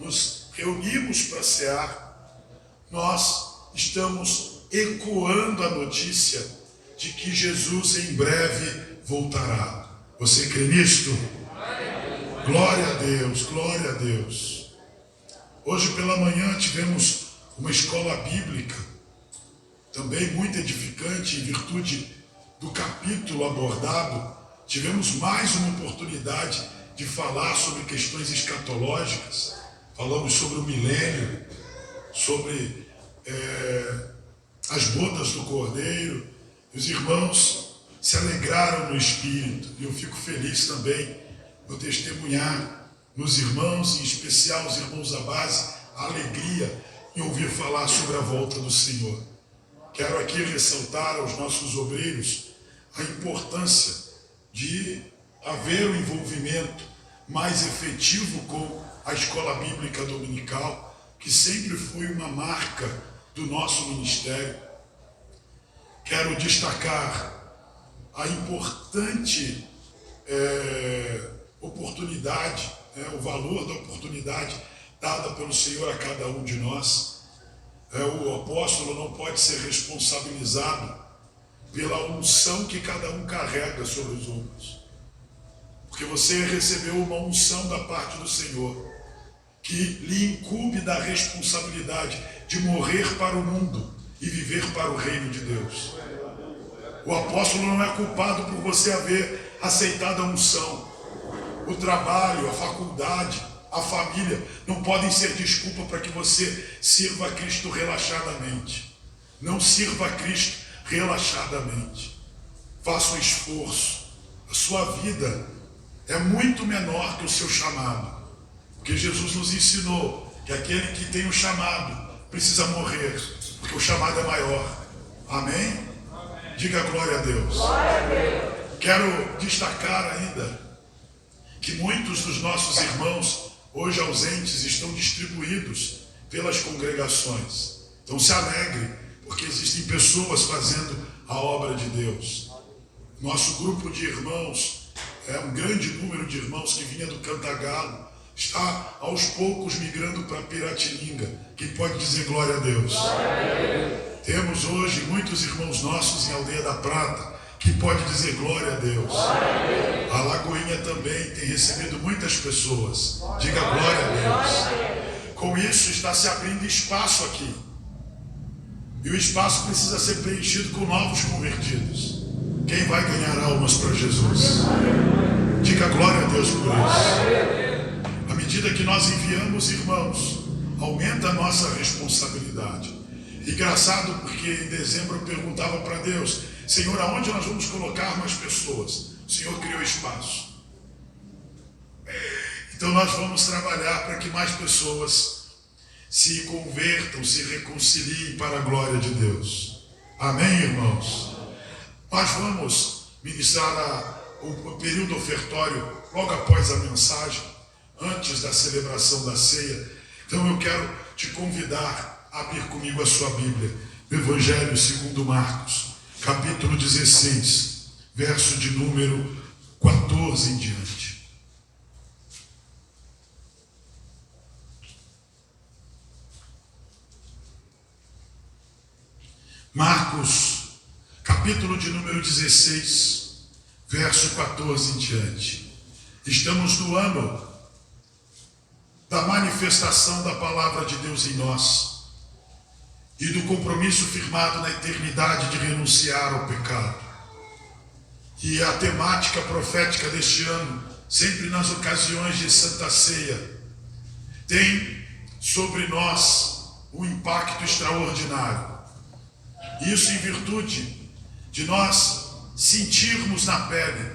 nos reunimos para cear, nós estamos ecoando a notícia de que Jesus em breve voltará. Você crê nisto? Glória a Deus, glória a Deus. Hoje pela manhã tivemos uma escola bíblica, também muito edificante, em virtude do capítulo abordado. Tivemos mais uma oportunidade de falar sobre questões escatológicas. Falamos sobre o milênio, sobre as bodas do Cordeiro. Os irmãos se alegraram no Espírito, e eu fico feliz também por testemunhar nos irmãos, em especial os irmãos da base, a alegria em ouvir falar sobre a volta do Senhor. Quero aqui ressaltar aos nossos obreiros a importância de haver um envolvimento mais efetivo com a escola bíblica dominical, que sempre foi uma marca do nosso ministério. Quero destacar a importante oportunidade, o valor da oportunidade dada pelo Senhor a cada um de nós. O apóstolo não pode ser responsabilizado pela unção que cada um carrega sobre os ombros, porque você recebeu uma unção da parte do Senhor, que lhe incumbe da responsabilidade de morrer para o mundo e viver para o reino de Deus. O apóstolo não é culpado por você haver aceitado a unção. O trabalho, a faculdade, a família não podem ser desculpa para que você sirva a Cristo relaxadamente. Não sirva a Cristo relaxadamente. Faça um esforço. A sua vida é muito menor que o seu chamado, porque Jesus nos ensinou que aquele que tem o chamado precisa morrer, porque o chamado é maior. Amém? Diga glória a Deus. Glória a Deus. Quero destacar ainda que muitos dos nossos irmãos hoje ausentes estão distribuídos pelas congregações. Então se alegre, porque existem pessoas fazendo a obra de Deus. Nosso grupo de irmãos, um grande número de irmãos que vinha do Cantagalo, está aos poucos migrando para Piratininga. Quem pode dizer glória a Deus? Glória a Deus. Temos hoje muitos irmãos nossos em Aldeia da Prata. Quem pode dizer glória a Deus? Glória a Deus. A Lagoinha também tem recebido muitas pessoas. Diga glória a Deus. Com isso está se abrindo espaço aqui. E o espaço precisa ser preenchido com novos convertidos. Quem vai ganhar almas para Jesus? Diga glória a Deus por isso. À medida que nós enviamos irmãos, aumenta a nossa responsabilidade. Engraçado, porque em dezembro eu perguntava para Deus: Senhor, aonde nós vamos colocar mais pessoas? O Senhor criou espaço. Então nós vamos trabalhar para que mais pessoas se convertam, se reconciliem para a glória de Deus. Amém, irmãos? Nós vamos ministrar o período ofertório logo após a mensagem, antes da celebração da ceia. Então eu quero te convidar a abrir comigo a sua Bíblia, no Evangelho segundo Marcos, capítulo 16, verso de número 14 em diante. Marcos, capítulo de número 16, verso 14 em diante. Estamos no ano da manifestação da palavra de Deus em nós e do compromisso firmado na eternidade de renunciar ao pecado. E a temática profética deste ano, sempre nas ocasiões de Santa Ceia, tem sobre nós um impacto extraordinário. Isso em virtude de nós sentirmos na pele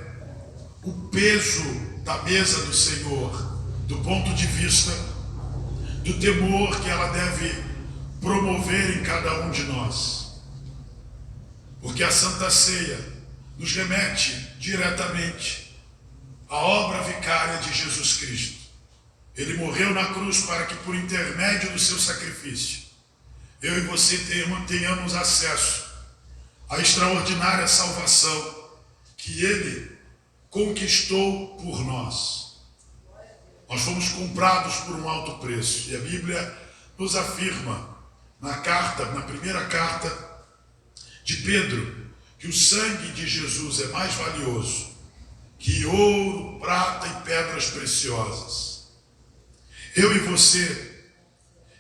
o peso da mesa do Senhor, do ponto de vista do temor que ela deve promover em cada um de nós. Porque a Santa Ceia nos remete diretamente à obra vicária de Jesus Cristo. Ele morreu na cruz para que, por intermédio do seu sacrifício, eu e você tenhamos acesso à extraordinária salvação que Ele conquistou por nós. Nós fomos comprados por um alto preço. E a Bíblia nos afirma na primeira carta de Pedro, que o sangue de Jesus é mais valioso que ouro, prata e pedras preciosas. Eu e você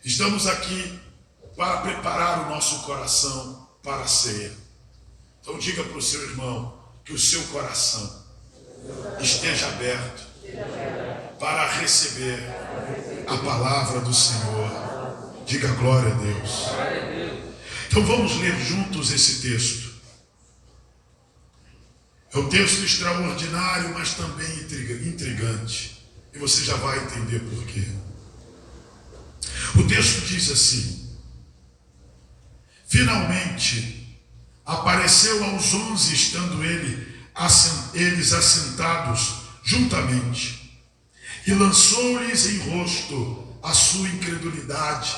estamos aqui para preparar o nosso coração para a ceia. Então diga para o seu irmão que o seu coração esteja aberto para receber a palavra do Senhor. Diga glória a Deus. Então vamos ler juntos esse texto. É um texto extraordinário, mas também intrigante. E você já vai entender por quê. O texto diz assim: finalmente apareceu aos 11, estando eles assentados juntamente, e lançou-lhes em rosto a sua incredulidade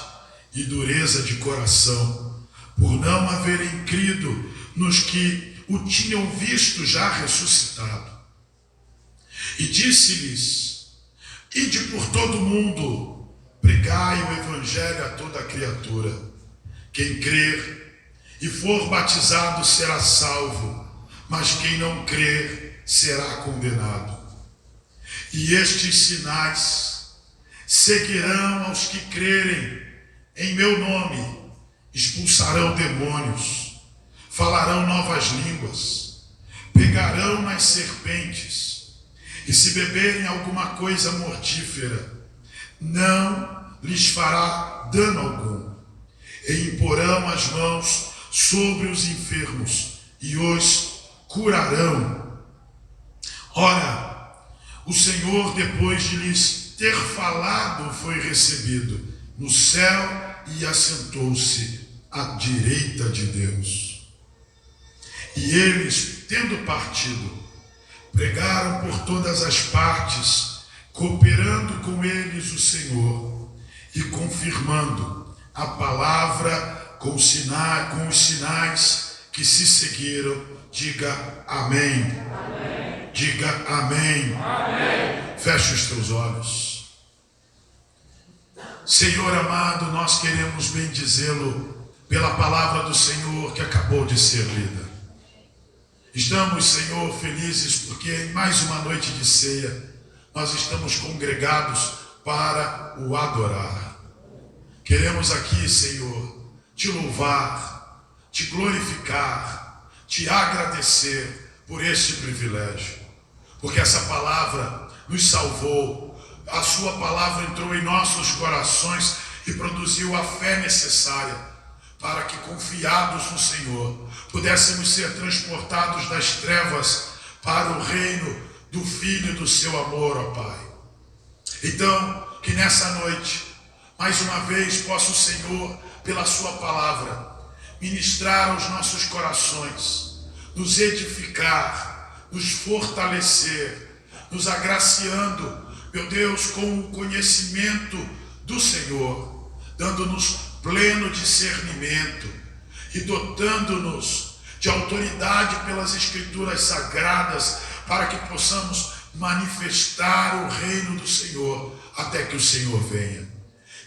e dureza de coração, por não haverem crido nos que o tinham visto já ressuscitado. E disse-lhes: ide por todo o mundo, pregai o evangelho a toda criatura. Quem crer e for batizado será salvo, mas quem não crer será condenado. E estes sinais seguirão aos que crerem. Em meu nome expulsarão demônios, falarão novas línguas, pegarão nas serpentes, e se beberem alguma coisa mortífera, não lhes fará dano algum. E imporão as mãos sobre os enfermos e os curarão. Ora, o Senhor, depois de lhes ter falado, foi recebido no céu e assentou-se à direita de Deus. E eles, tendo partido, pregaram por todas as partes, cooperando com eles o Senhor e confirmando a palavra com os sinais que se seguiram. Diga amém. Amém. Diga amém. Amém. Feche os teus olhos. Senhor amado, nós queremos bendizê-lo pela palavra do Senhor que acabou de ser lida. Estamos, Senhor, felizes porque em mais uma noite de ceia nós estamos congregados para o adorar. Queremos aqui, Senhor, te louvar, te glorificar, te agradecer por este privilégio, porque essa palavra nos salvou. A sua palavra entrou em nossos corações e produziu a fé necessária para que, confiados no Senhor, pudéssemos ser transportados das trevas para o reino do Filho do seu amor, ó Pai. Então, que nessa noite, mais uma vez, possa o Senhor, pela sua palavra, ministrar aos nossos corações, nos edificar, nos fortalecer, nos agraciando, meu Deus, com o conhecimento do Senhor, dando-nos pleno discernimento e dotando-nos de autoridade pelas Escrituras Sagradas, para que possamos manifestar o reino do Senhor até que o Senhor venha.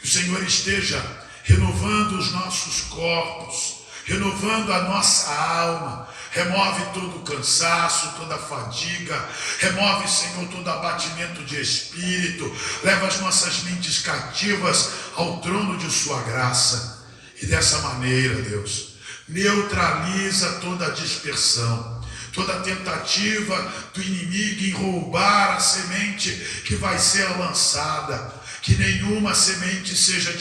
Que o Senhor esteja renovando os nossos corpos, renovando a nossa alma. Remove todo o cansaço, toda a fadiga. Remove, Senhor, todo abatimento de espírito. Leva as nossas mentes cativas ao trono de sua graça. E dessa maneira, Deus, neutraliza toda a dispersão, toda a tentativa do inimigo em roubar a semente que vai ser lançada. Que nenhuma semente seja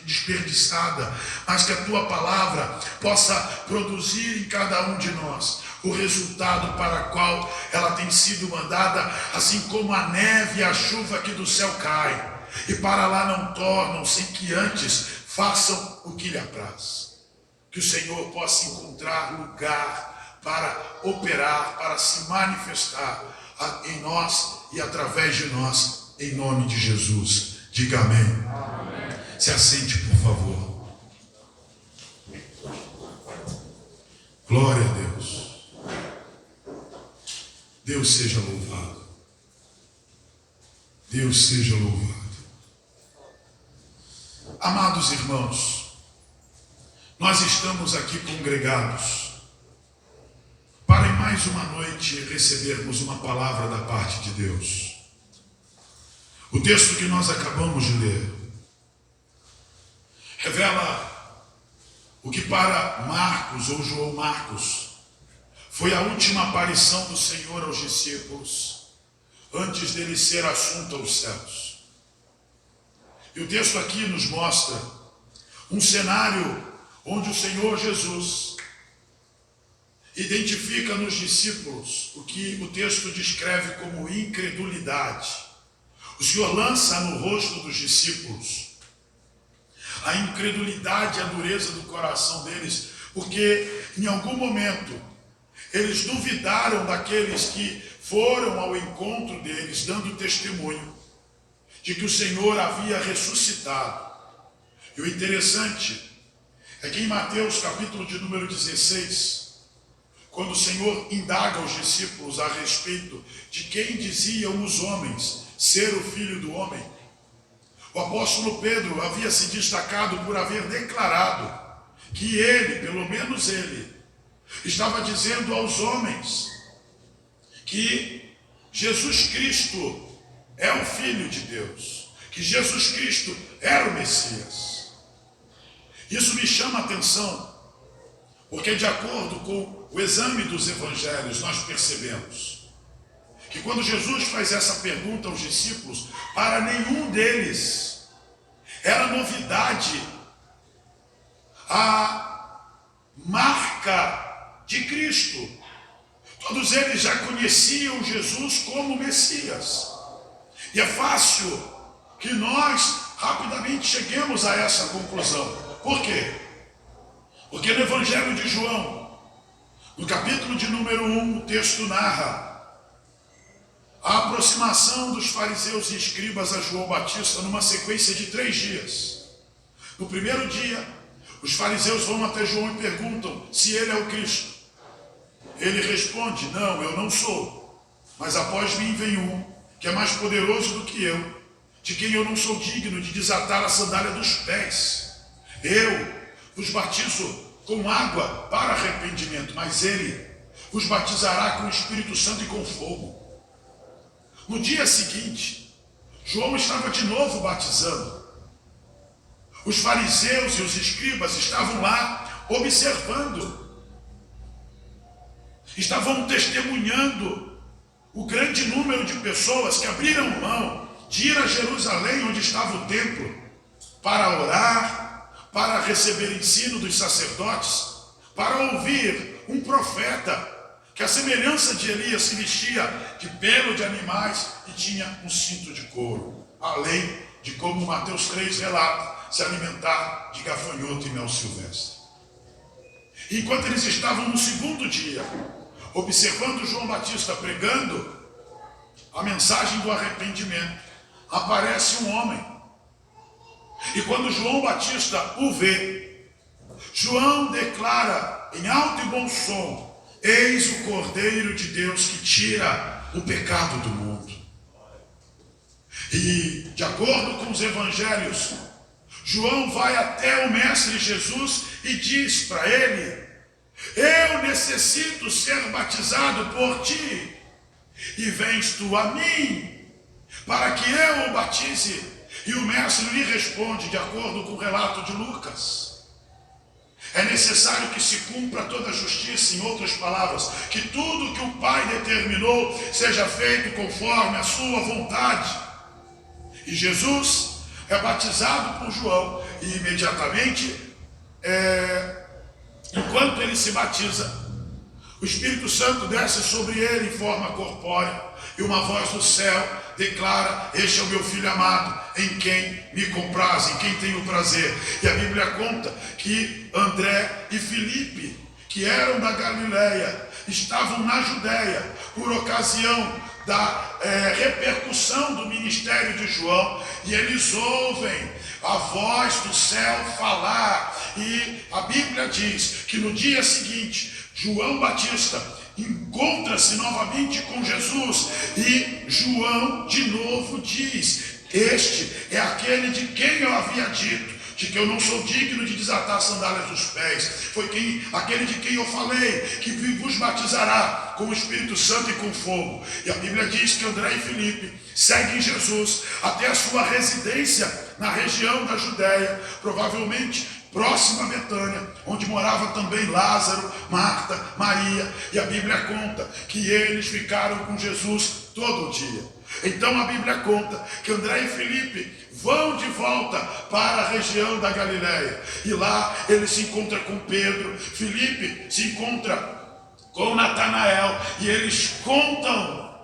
desperdiçada, mas que a tua palavra possa produzir em cada um de nós o resultado para o qual ela tem sido mandada, assim como a neve e a chuva que do céu cai, e para lá não tornam, sem que antes façam o que lhe apraz. Que o Senhor possa encontrar lugar para operar, para se manifestar em nós e através de nós, em nome de Jesus. Diga amém. Amém. Se assente, por favor. Glória a Deus. Deus seja louvado. Deus seja louvado. Amados irmãos, nós estamos aqui congregados para em mais uma noite recebermos uma palavra da parte de Deus. O texto que nós acabamos de ler revela o que para Marcos ou João Marcos foi a última aparição do Senhor aos discípulos antes dele ser assunto aos céus. E o texto aqui nos mostra um cenário onde o Senhor Jesus identifica nos discípulos o que o texto descreve como incredulidade. O Senhor lança no rosto dos discípulos a incredulidade e a dureza do coração deles, porque em algum momento eles duvidaram daqueles que foram ao encontro deles, dando testemunho de que o Senhor havia ressuscitado. E o interessante é que em Mateus capítulo de número 16, quando o Senhor indaga os discípulos a respeito de quem diziam os homens ser o Filho do Homem, o apóstolo Pedro havia se destacado por haver declarado que ele, pelo menos ele, estava dizendo aos homens que Jesus Cristo é o Filho de Deus, que Jesus Cristo era o Messias. Isso me chama a atenção, porque de acordo com o exame dos evangelhos, nós percebemos que quando Jesus faz essa pergunta aos discípulos, para nenhum deles era novidade a marca de Cristo. Todos eles já conheciam Jesus como Messias. E é fácil que nós rapidamente cheguemos a essa conclusão. Por quê? Porque no Evangelho de João, no capítulo de número 1, o texto narra a aproximação dos fariseus e escribas a João Batista numa sequência de 3 dias. No primeiro dia, os fariseus vão até João e perguntam se ele é o Cristo. Ele responde: não, eu não sou, mas após mim vem um que é mais poderoso do que eu, de quem eu não sou digno de desatar a sandália dos pés. Eu vos batizo com água para arrependimento, mas ele vos batizará com o Espírito Santo e com fogo. No dia seguinte, João estava de novo batizando. Os fariseus e os escribas estavam lá observando, estavam testemunhando o grande número de pessoas que abriram mão de ir a Jerusalém, onde estava o templo, para orar, para receber ensino dos sacerdotes, para ouvir um profeta que, à semelhança de Elias, se vestia de pelo de animais e tinha um cinto de couro, além de, como Mateus 3 relata, se alimentar de gafanhoto e mel silvestre. Enquanto eles estavam no segundo dia, observando João Batista pregando a mensagem do arrependimento, aparece um homem. E quando João Batista o vê, João declara em alto e bom som: eis o Cordeiro de Deus que tira o pecado do mundo. E, de acordo com os evangelhos, João vai até o Mestre Jesus e diz para ele: eu necessito ser batizado por ti, e vens tu a mim para que eu o batize? E o Mestre lhe responde, de acordo com o relato de Lucas: é necessário que se cumpra toda a justiça. Em outras palavras, que tudo que o Pai determinou seja feito conforme a sua vontade. E Jesus é batizado por João, e imediatamente, enquanto ele se batiza, o Espírito Santo desce sobre ele em forma corpórea, e uma voz do céu declara: este é o meu Filho amado, em quem me compraz, em quem tenho prazer. E a Bíblia conta que André e Filipe, que eram da Galileia, estavam na Judéia por ocasião da repercussão do ministério de João, e eles ouvem a voz do céu falar, e a Bíblia diz que no dia seguinte, João Batista encontra-se novamente com Jesus e João de novo diz: este é aquele de quem eu havia dito, de que eu não sou digno de desatar as sandálias dos pés. Foi aquele de quem eu falei, que vos batizará com o Espírito Santo e com fogo. E a Bíblia diz que André e Filipe seguem Jesus até a sua residência na região da Judéia, provavelmente próxima a Betânia, onde morava também Lázaro, Marta, Maria. E a Bíblia conta que eles ficaram com Jesus todo o dia. Então a Bíblia conta que André e Filipe vão de volta para a região da Galileia. E lá ele se encontra com Pedro. Filipe se encontra com Natanael. E eles contam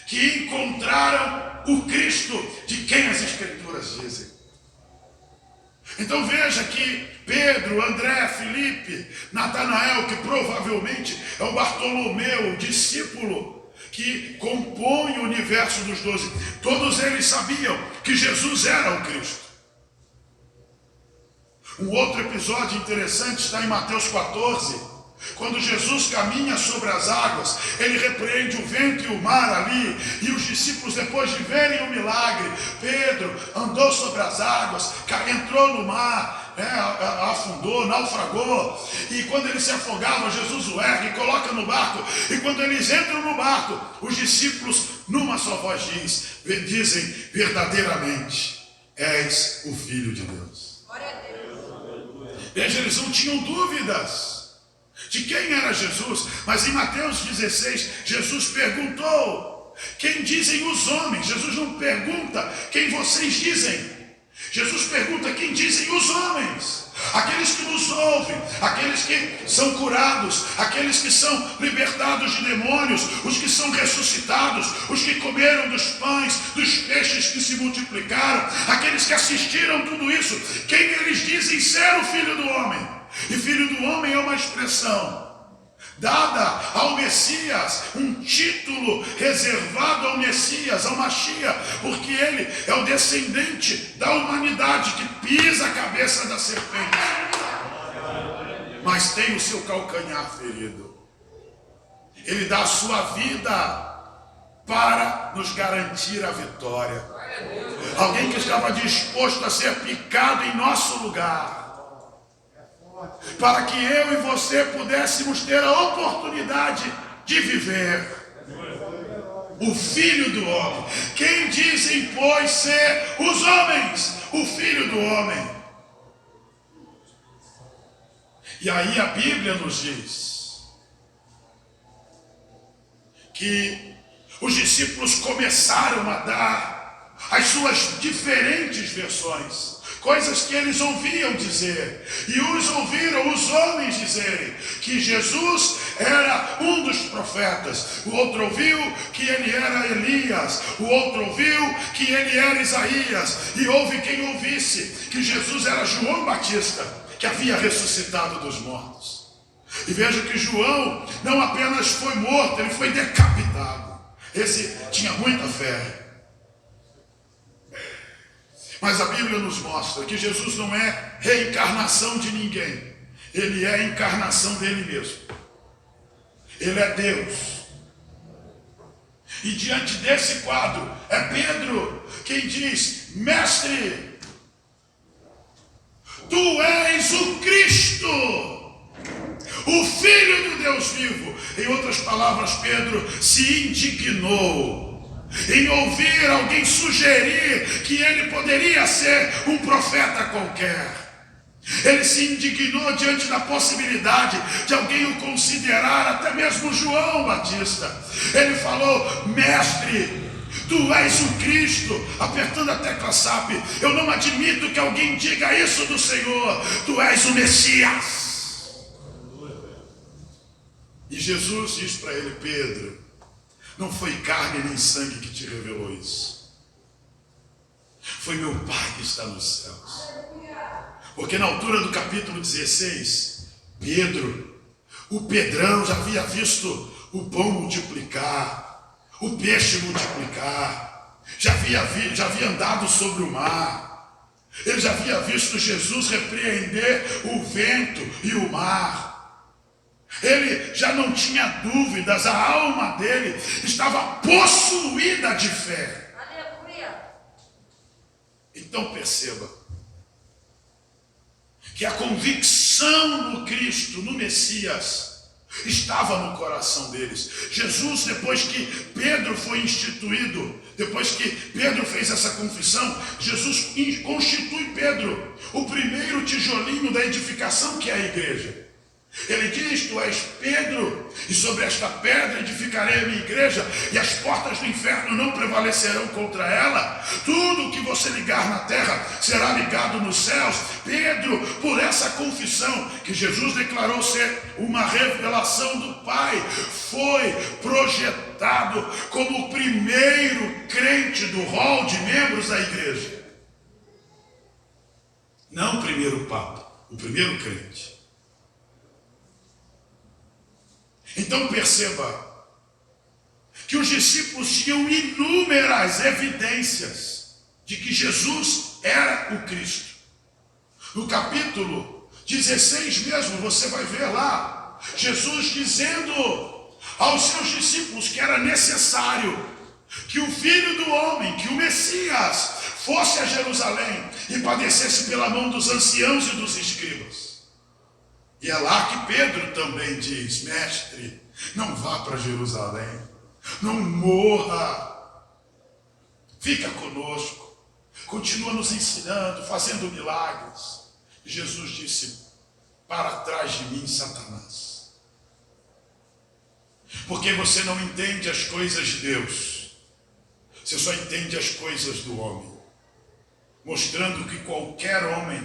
que encontraram o Cristo de quem as Escrituras dizem. Então veja que Pedro, André, Filipe, Natanael, que provavelmente é o Bartolomeu, o discípulo que compõe o universo dos 12, todos eles sabiam que Jesus era o Cristo. Um outro episódio interessante está em Mateus 14, quando Jesus caminha sobre as águas, ele repreende o vento e o mar ali, e os discípulos, depois de verem o milagre, Pedro andou sobre as águas, entrou no mar, afundou, naufragou, e quando ele se afogava, Jesus o ergue e coloca no barco, e quando eles entram no barco, os discípulos numa só voz dizem: verdadeiramente és o Filho de Deus. Glória a Deus. Veja, eles não tinham dúvidas de quem era Jesus, mas em Mateus 16, Jesus perguntou: quem dizem os homens? Jesus não pergunta quem vocês dizem. Jesus pergunta quem dizem os homens. Aqueles que nos ouvem, aqueles que são curados, aqueles que são libertados de demônios, os que são ressuscitados, os que comeram dos pães, dos peixes que se multiplicaram, aqueles que assistiram tudo isso, quem eles dizem ser o Filho do Homem? E Filho do Homem é uma expressão dada ao Messias, um título reservado ao Messias, ao Mashiach, porque ele é o descendente da humanidade que pisa a cabeça da serpente, mas tem o seu calcanhar ferido. Ele dá a sua vida para nos garantir a vitória. Alguém que estava disposto a ser picado em nosso lugar, para que eu e você pudéssemos ter a oportunidade de viver. O Filho do Homem. Quem dizem, pois, ser os homens? O Filho do Homem. E aí a Bíblia nos diz que os discípulos começaram a dar as suas diferentes versões, coisas que eles ouviam dizer, e uns ouviram os homens dizerem que Jesus era um dos profetas, o outro ouviu que ele era Elias, o outro ouviu que ele era Isaías, e houve quem ouvisse que Jesus era João Batista, que havia ressuscitado dos mortos. E veja que João não apenas foi morto, ele foi decapitado. Esse tinha muita fé. Mas a Bíblia nos mostra que Jesus não é reencarnação de ninguém. Ele é a encarnação dele mesmo. Ele é Deus. E diante desse quadro, é Pedro quem diz: mestre, tu és o Cristo, o Filho do Deus vivo. Em outras palavras, Pedro se indignou em ouvir alguém sugerir que ele poderia ser um profeta qualquer. Ele se indignou diante da possibilidade de alguém o considerar até mesmo João Batista. Ele falou: mestre, tu és o Cristo, apertando a tecla SAP. Eu não admito que alguém diga isso do Senhor. Tu és o Messias. E Jesus diz para ele: Pedro, não foi carne nem sangue que te revelou isso. Foi meu Pai que está nos céus. Porque na altura do capítulo 16, Pedro, o Pedrão, já havia visto o pão multiplicar, o peixe multiplicar, já havia andado sobre o mar, ele já havia visto Jesus repreender o vento e o mar. Ele já não tinha dúvidas, a alma dele estava possuída de fé. Aleluia. Então perceba que a convicção no Cristo, no Messias, estava no coração deles. Jesus, depois que Pedro foi instituído, depois que Pedro fez essa confissão, Jesus constitui Pedro, o primeiro tijolinho da edificação que é a igreja. Ele diz: tu és Pedro, e sobre esta pedra edificarei a minha igreja, e as portas do inferno não prevalecerão contra ela. Tudo o que você ligar na terra será ligado nos céus. Pedro, por essa confissão que Jesus declarou ser uma revelação do Pai, foi projetado como o primeiro crente do rol de membros da igreja. Não o primeiro papa, o primeiro crente. Então perceba que os discípulos tinham inúmeras evidências de que Jesus era o Cristo. No capítulo 16 mesmo, você vai ver lá, Jesus dizendo aos seus discípulos que era necessário que o Filho do Homem, que o Messias, fosse a Jerusalém e padecesse pela mão dos anciãos e dos escribas. E é lá que Pedro também diz: mestre, não vá para Jerusalém, não morra, fica conosco, continua nos ensinando, fazendo milagres. E Jesus disse: para trás de mim, Satanás, porque você não entende as coisas de Deus, você só entende as coisas do homem, mostrando que qualquer homem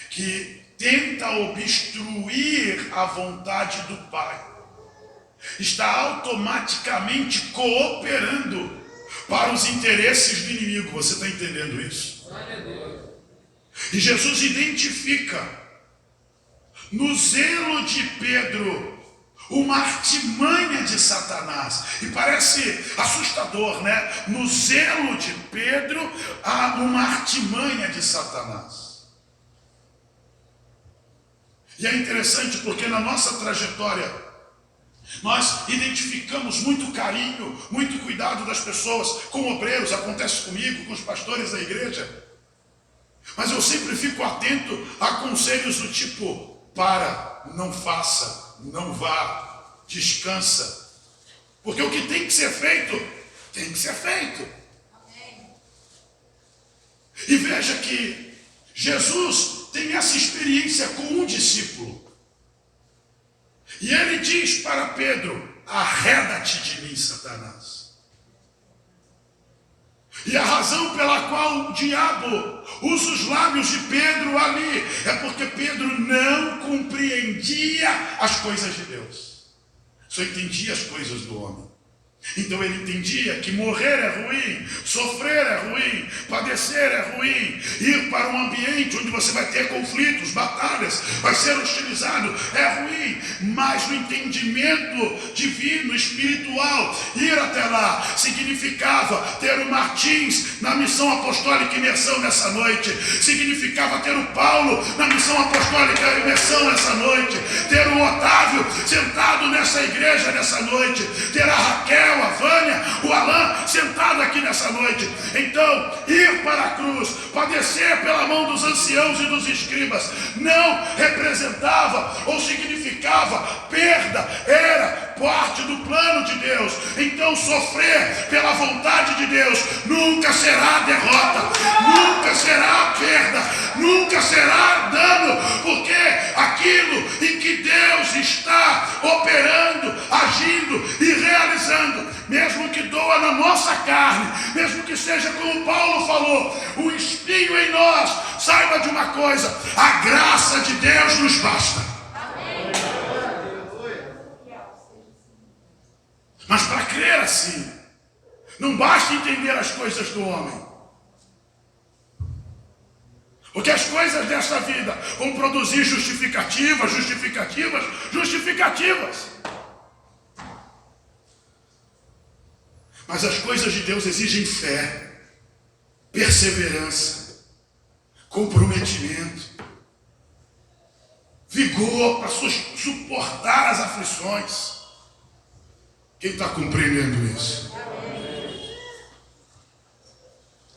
que tenta obstruir a vontade do Pai está automaticamente cooperando para os interesses do inimigo. Você está entendendo isso? E Jesus identifica no zelo de Pedro uma artimanha de Satanás. E parece assustador, né? No zelo de Pedro há uma artimanha de Satanás. E é interessante porque na nossa trajetória nós identificamos muito carinho, muito cuidado das pessoas com obreiros. Acontece comigo, com os pastores da igreja. Mas eu sempre fico atento a conselhos do tipo: para, não faça, não vá, descansa. Porque o que tem que ser feito, tem que ser feito. E veja que Jesus tem essa experiência com um discípulo. E ele diz para Pedro: arreda-te de mim, Satanás. E a razão pela qual o diabo usa os lábios de Pedro ali é porque Pedro não compreendia as coisas de Deus, só entendia as coisas do homem. Então ele entendia que morrer é ruim, sofrer é ruim, padecer é ruim, ir para um ambiente onde você vai ter conflitos, batalhas, vai ser hostilizado, é ruim. Mas no entendimento divino, espiritual, ir até lá significava ter o Martins na missão apostólica imersão nessa noite, significava ter o Paulo na missão apostólica imersão nessa noite, ter o Otávio sentado nessa igreja nessa noite, ter a Raquel, a Vânia, o Alain sentado aqui nessa noite. Então, ir para a cruz, padecer pela mão dos anciãos e dos escribas, não representava ou significava perda, era parte do plano de Deus. Então, sofrer pela vontade de Deus nunca será derrota, nunca será perda, nunca será dano, porque aquilo em que Deus está operando, agindo e realizando, mesmo que doa na nossa carne, mesmo que seja como Paulo falou, o espinho em nós, saiba de uma coisa: a graça de Deus nos basta. Amém. Mas para crer assim, não basta entender as coisas do homem, porque as coisas desta vida vão produzir justificativas. Mas as coisas de Deus exigem fé, perseverança, comprometimento. vigor para suportar as aflições. Quem está compreendendo isso?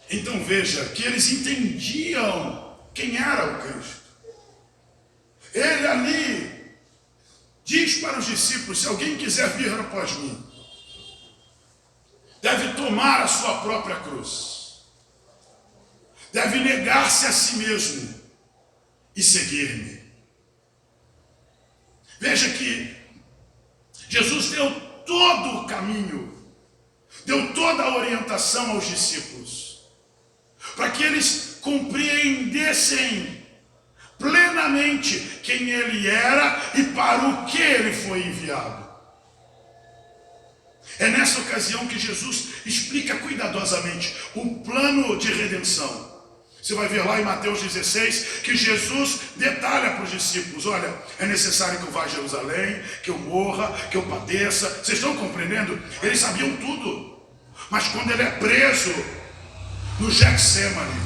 Então veja que eles entendiam quem era o Cristo. Ele ali diz para os discípulos: se alguém quiser vir após mim, deve tomar a sua própria cruz, deve negar-se a si mesmo e seguir-me. Veja que Jesus deu todo o caminho, deu toda a orientação aos discípulos, para que eles compreendessem plenamente quem ele era e para o que ele foi enviado. É nessa ocasião que Jesus explica cuidadosamente o plano de redenção. Você vai ver lá em Mateus 16 que Jesus detalha para os discípulos: olha, é necessário que eu vá a Jerusalém, que eu morra, que eu padeça. Vocês estão compreendendo? Eles sabiam tudo. Mas quando ele é preso no Getsemane,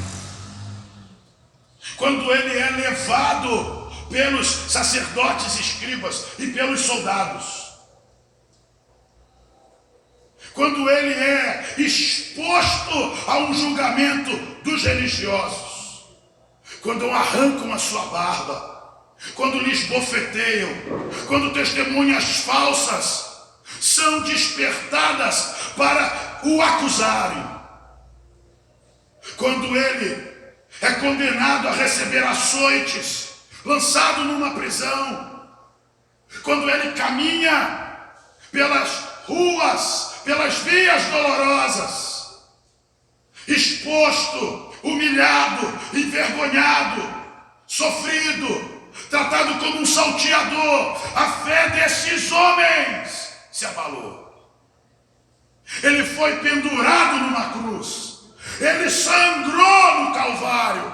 quando ele é levado pelos sacerdotes e escribas e pelos soldados, quando ele é exposto a um julgamento dos religiosos, quando arrancam a sua barba, quando lhes bofeteiam, quando testemunhas falsas são despertadas para o acusarem, quando ele é condenado a receber açoites, lançado numa prisão, quando ele caminha pelas ruas, pelas vias dolorosas, exposto, humilhado, envergonhado, sofrido, tratado como um salteador, a fé desses homens se abalou. Ele foi pendurado numa cruz, ele sangrou no Calvário,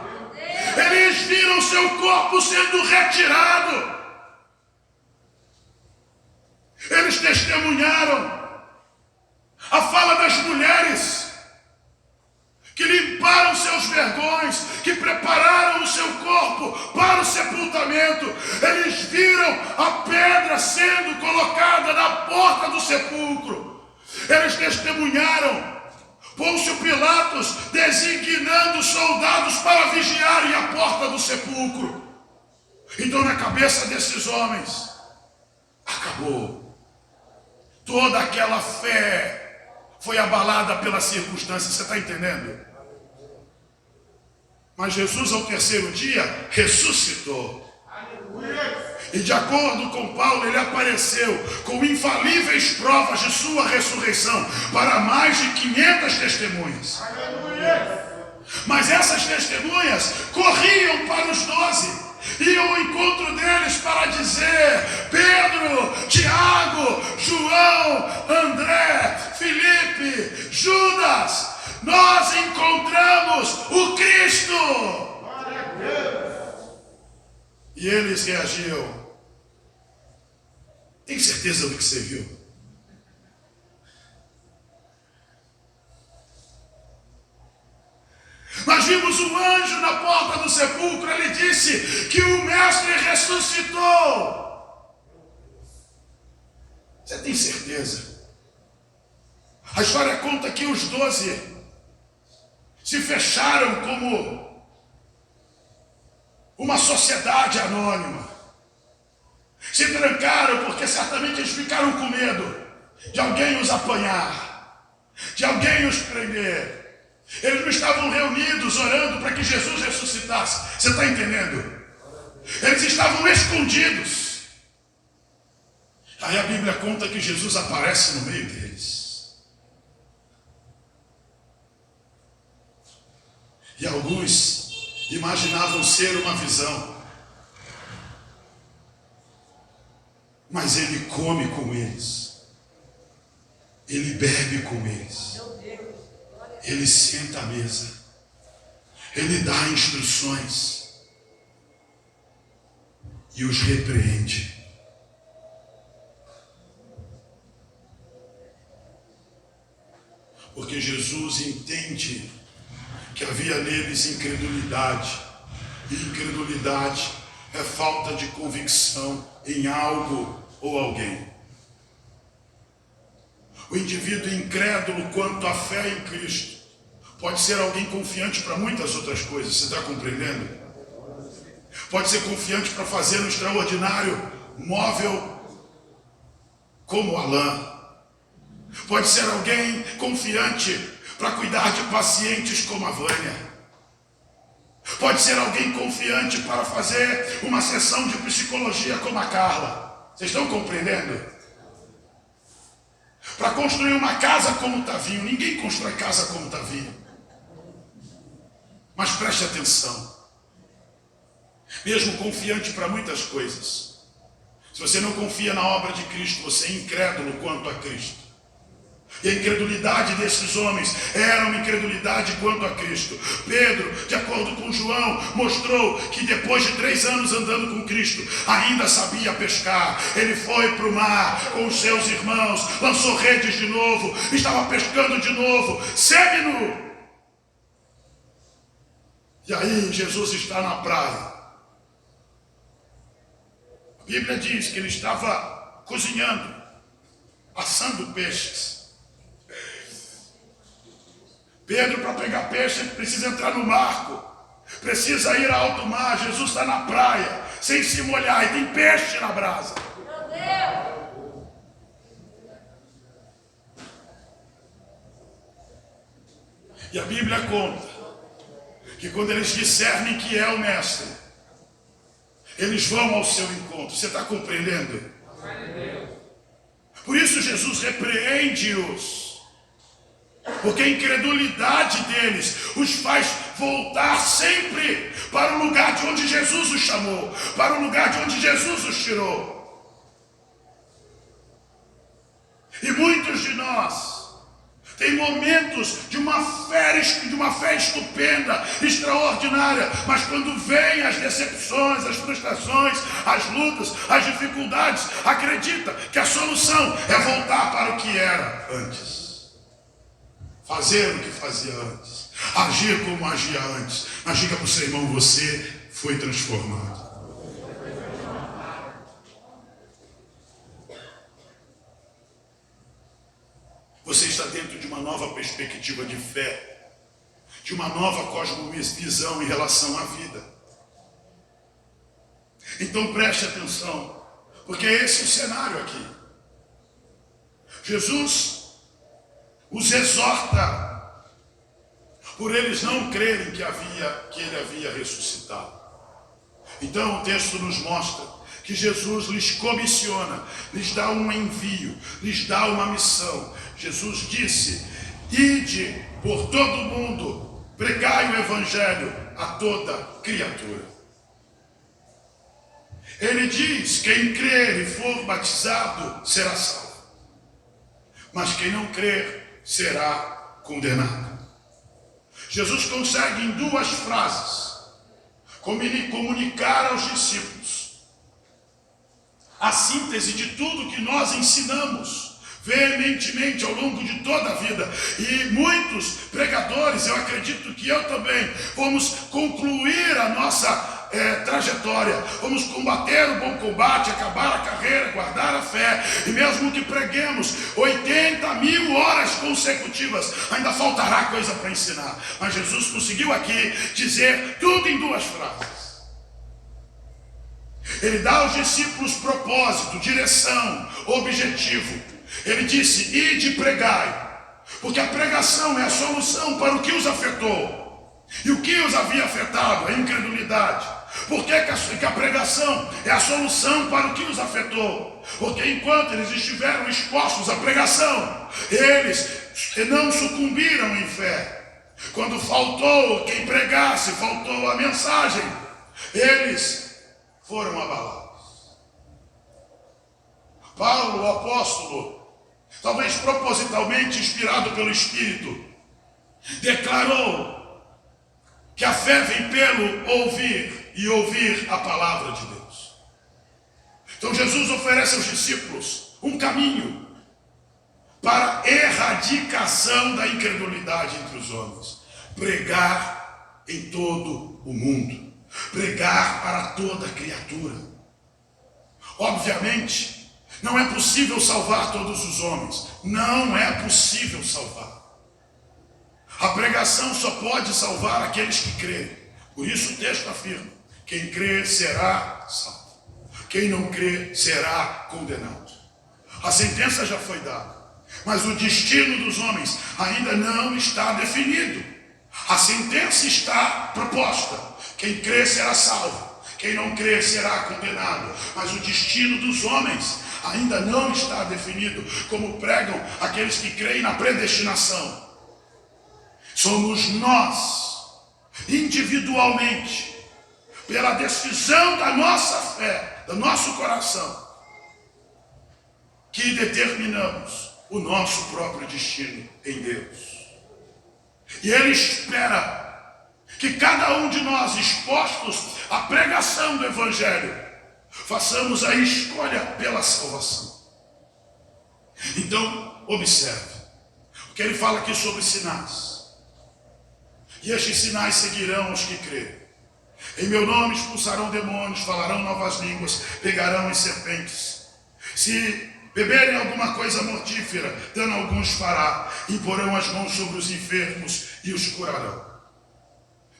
eles viram seu corpo sendo retirado, eles testemunharam a fala das mulheres que limparam seus vergões, que prepararam o seu corpo para o sepultamento. Eles viram a pedra sendo colocada na porta do sepulcro. Eles testemunharam Pôncio Pilatos designando soldados para vigiarem a porta do sepulcro. Então, na cabeça desses homens, acabou. Toda aquela fé foi abalada pela circunstância. Você está entendendo? Mas Jesus, ao terceiro dia, ressuscitou. E de acordo com Paulo, ele apareceu com infalíveis provas de sua ressurreição para mais de 500 testemunhas. Mas essas testemunhas corriam para os 12, iam ao encontro deles para dizer: Pedro, Tiago, João, André, Filipe, Judas, nós encontramos o Cristo. E eles reagiam: tem certeza do que você viu? Nós vimos um anjo na porta do sepulcro, ele disse que o mestre ressuscitou. Você tem certeza? A história conta que os 12 se fecharam como uma sociedade anônima. Se trancaram porque certamente eles ficaram com medo de alguém os apanhar, de alguém os prender. Eles não estavam reunidos orando para que Jesus ressuscitasse. Você está entendendo? Eles estavam escondidos. Aí a Bíblia conta que Jesus aparece no meio deles. E alguns imaginavam ser uma visão. Mas ele come com eles. Ele bebe com eles. Ele senta à mesa. Ele dá instruções. E os repreende. Porque Jesus entende que havia neles incredulidade. E incredulidade é falta de convicção em algo ou alguém. O indivíduo incrédulo quanto à fé em Cristo pode ser alguém confiante para muitas outras coisas, você está compreendendo? Pode ser confiante para fazer um extraordinário móvel como Alain. Pode ser alguém confiante para cuidar de pacientes como a Vânia. Pode ser alguém confiante para fazer uma sessão de psicologia como a Carla. Vocês estão compreendendo? Para construir uma casa como o Tavinho. Ninguém constrói casa como o Tavinho. Mas preste atenção. Mesmo confiante para muitas coisas, se você não confia na obra de Cristo, você é incrédulo quanto a Cristo. E a incredulidade desses homens era uma incredulidade quanto a Cristo. Pedro, de acordo com João, mostrou que depois de 3 anos andando com Cristo, ainda sabia pescar. Ele foi para o mar com os seus irmãos, lançou redes de novo, estava pescando de novo, semi-nu. E aí Jesus está na praia. A Bíblia diz que ele estava cozinhando, assando peixes. Pedro, para pegar peixe, precisa entrar no barco, precisa ir a alto mar. Jesus está na praia, sem se molhar, e tem peixe na brasa. Meu Deus! E a Bíblia conta que quando eles discernem que é o mestre, eles vão ao seu encontro. Você está compreendendo? Por isso Jesus repreende-os, porque a incredulidade deles os faz voltar sempre para o lugar de onde Jesus os chamou, para o lugar de onde Jesus os tirou. E muitos de nós tem momentos de uma fé estupenda, extraordinária, mas quando vêm as decepções, as frustrações, as lutas, as dificuldades, acredita que a solução é voltar para o que era antes. Fazer o que fazia antes, agir como agia antes. Mas diga para o seu irmão, você foi transformado. Você está dentro de uma nova perspectiva de fé, de uma nova cosmovisão em relação à vida. Então preste atenção, porque esse é o cenário aqui. Jesus os exorta por eles não crerem que ele havia ressuscitado. Então o texto nos mostra que Jesus lhes comissiona, lhes dá um envio, lhes dá uma missão. Jesus disse: ide por todo o mundo, pregai o evangelho a toda criatura. Ele diz: quem crer e for batizado será salvo, mas quem não crer será condenado. Jesus consegue em 2 frases comunicar aos discípulos a síntese de tudo que nós ensinamos veementemente ao longo de toda a vida. E muitos pregadores, eu acredito que eu também, vamos concluir a nossa trajetória, vamos combater o bom combate, acabar a carreira, guardar a fé, e mesmo que preguemos 80.000 horas consecutivas, ainda faltará coisa para ensinar. Mas Jesus conseguiu aqui dizer tudo em 2 frases. Ele dá aos discípulos propósito, direção, objetivo. Ele disse: ide e pregai, porque a pregação é a solução para o que os afetou. E o que os havia afetado? A incredulidade. Por que a pregação é a solução para o que os afetou? Porque enquanto eles estiveram expostos à pregação, eles não sucumbiram em fé. Quando faltou quem pregasse, faltou a mensagem, eles foram abalados. Paulo, o apóstolo, talvez propositalmente inspirado pelo Espírito, declarou que a fé vem pelo ouvir, e ouvir a palavra de Deus. Então Jesus oferece aos discípulos um caminho para a erradicação da incredulidade entre os homens: pregar em todo o mundo. pregar para toda criatura. Obviamente, não é possível salvar todos os homens. Não é possível salvar. A pregação só pode salvar aqueles que creem. Por isso o texto afirma: quem crê será salvo. Quem não crê será condenado. A sentença já foi dada, mas o destino dos homens ainda não está definido. A sentença está proposta: quem crê será salvo, quem não crê será condenado. Mas o destino dos homens ainda não está definido, como pregam aqueles que creem na predestinação. Somos nós, individualmente, pela decisão da nossa fé, do nosso coração, que determinamos o nosso próprio destino em Deus. E Ele espera que cada um de nós, expostos à pregação do Evangelho, façamos a escolha pela salvação. Então, observe o que ele fala aqui sobre sinais. E estes sinais seguirão os que crerem. Em meu nome expulsarão demônios, falarão novas línguas, pegarão em serpentes. Se beberem alguma coisa mortífera, dano alguns fará, imporão as mãos sobre os enfermos e os curarão.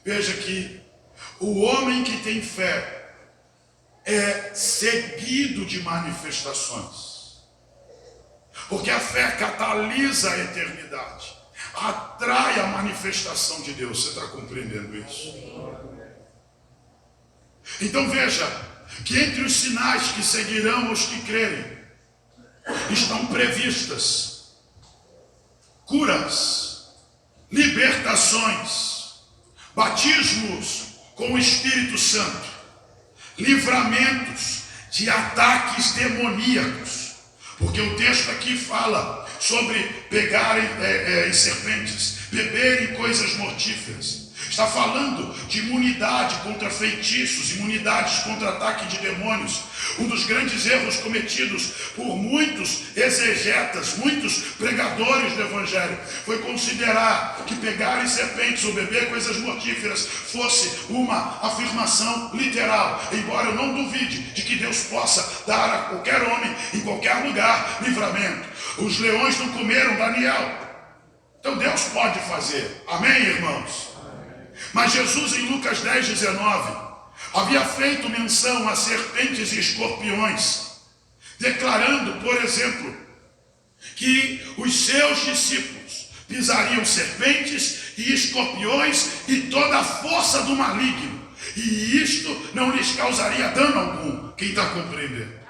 Veja que o homem que tem fé é seguido de manifestações. Porque a fé catalisa a eternidade, atrai a manifestação de Deus. Você está compreendendo isso? Então veja que entre os sinais que seguirão os que crerem, estão previstas curas, libertações, batismos com o Espírito Santo, livramentos de ataques demoníacos, porque o texto aqui fala sobre pegarem em serpentes, beberem coisas mortíferas. Está falando de imunidade contra feitiços, imunidades contra ataque de demônios. Um dos grandes erros cometidos por muitos exegetas, muitos pregadores do Evangelho, foi considerar que pegar em serpentes ou beber coisas mortíferas fosse uma afirmação literal. Embora eu não duvide de que Deus possa dar a qualquer homem, em qualquer lugar, livramento. Os leões não comeram Daniel. Então Deus pode fazer. Amém, irmãos? Mas Jesus, em Lucas 10:19, havia feito menção a serpentes e escorpiões, declarando, por exemplo, que os seus discípulos pisariam serpentes e escorpiões e toda a força do maligno, e isto não lhes causaria dano algum. Quem está compreendendo?